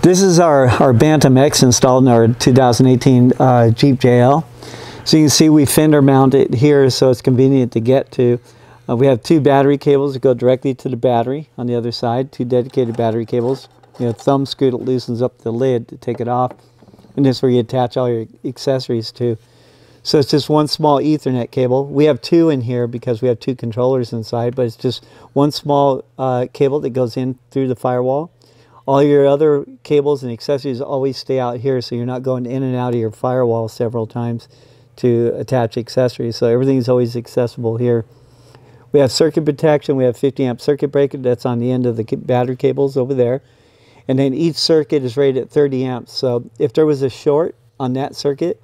This is our Bantam X installed in our 2018 Jeep JL. So you can see we fender mount it here so it's convenient to get to. We have two battery cables that go directly to the battery on the other side, two dedicated battery cables. You have a thumb screw that loosens up the lid to take it off. And this is where you attach all your accessories to. So it's just one small Ethernet cable. We have two in here because we have two controllers inside, but it's just one small cable that goes in through the firewall. All your other cables and accessories always stay out here, so you're not going in and out of your firewall several times to attach accessories. So everything is always accessible here. We have circuit protection. We have 50 amp circuit breaker that's on the end of the battery cables over there. And then each circuit is rated at 30 amps. So if there was a short on that circuit,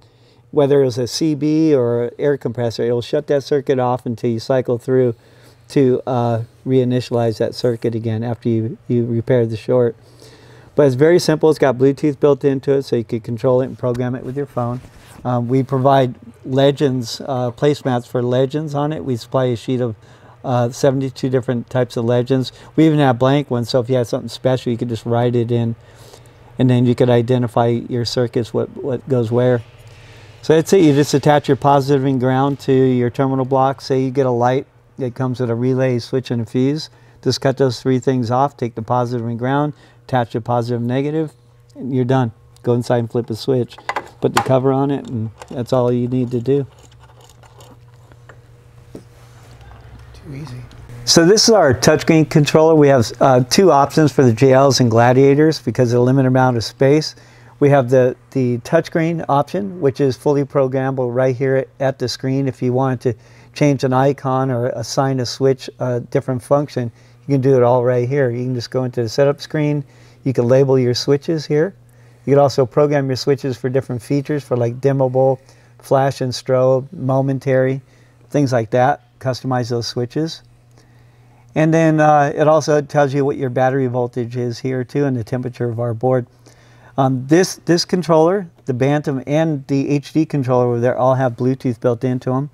whether it was a CB or an air compressor, it'll shut that circuit off until you cycle through to reinitialize that circuit again after you repair the short. But it's very simple. It's got Bluetooth built into it, so you can control it and program it with your phone. We provide legends, placemats for legends on it. We supply a sheet of 72 different types of legends. We even have blank ones, so if you have something special, you could just write it in, and then you could identify your circuits, what goes where. So that's it. You just attach your positive and ground to your terminal block. Say you get a light that comes with a relay, switch, and a fuse. Just cut those three things off, take the positive and ground, attach the positive and negative, and you're done. Go inside and flip a switch. Put the cover on it, and that's all you need to do. Too easy. So this is our touchscreen controller. We have two options for the JLs and Gladiators because of the limited amount of space. We have the touchscreen option, which is fully programmable right here at the screen. If you wanted to change an icon or assign a switch, a different function, you can do it all right here. You can just go into the setup screen. You can label your switches here. You can also program your switches for different features for like dimmable, flash and strobe, momentary, things like that. Customize those switches. And then it also tells you what your battery voltage is here too and the temperature of our board. This controller, the Bantam and the HD controller over there all have Bluetooth built into them.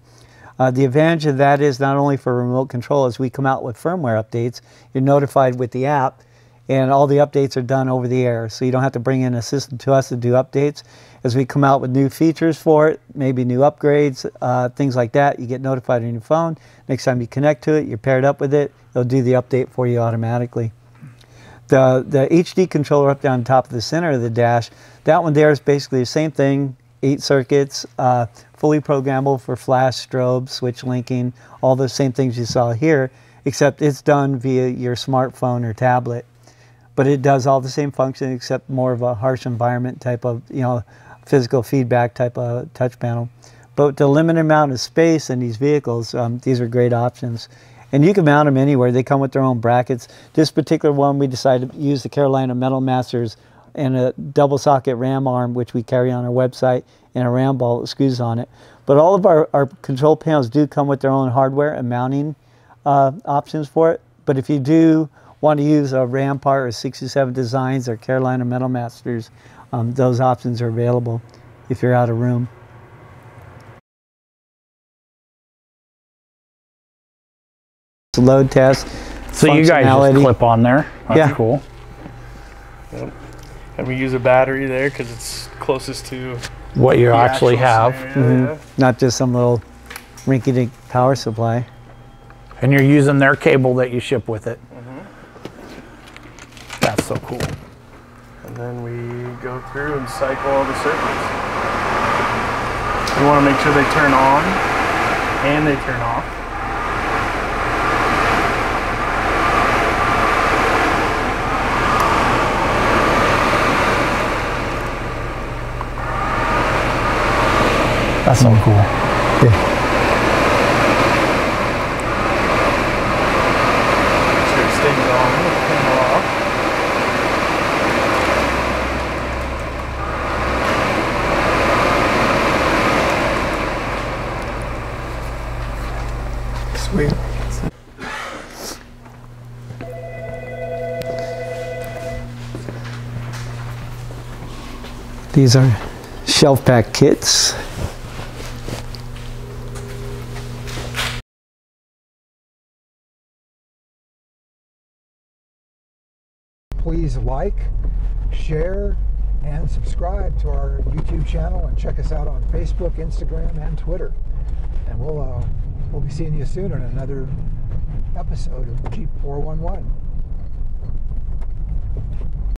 The advantage of that is not only for remote control, as we come out with firmware updates, you're notified with the app, and all the updates are done over the air, so you don't have to bring in an assistant to us to do updates. As we come out with new features for it, maybe new upgrades, things like that, you get notified on your phone. Next time you connect to it, you're paired up with it, it'll do the update for you automatically. The HD controller up down top of the center of the dash, that one there is basically the same thing, 8 circuits, fully programmable for flash, strobe, switch linking, all the same things you saw here, except it's done via your smartphone or tablet. But it does all the same functions except more of a harsh environment type of, physical feedback type of touch panel. But with the limited amount of space in these vehicles, these are great options. And you can mount them anywhere. They come with their own brackets. This particular one, we decided to use the Carolina Metal Masters and a double socket ram arm, which we carry on our website, and a ram ball with screws on it. But all of our control panels do come with their own hardware and mounting options for it. But if you do want to use a ram part or 67 Designs or Carolina Metal Masters, those options are available if you're out of room. Load test. So you guys just clip on there. That's cool. Yep. And we use a battery there because it's closest to what you actually have. Not just some little rinky-dink power supply. And you're using their cable that you ship with it. That's so cool. And then we go through and cycle all the circuits. We want to make sure they turn on and they turn off. That's so cool. Yeah. Make sure it stays on. Turn it off. Sweet. These are shelf pack kits. please like, share, and subscribe to our YouTube channel, and check us out on Facebook, Instagram, and Twitter. And we'll be seeing you soon in another episode of Jeep 411.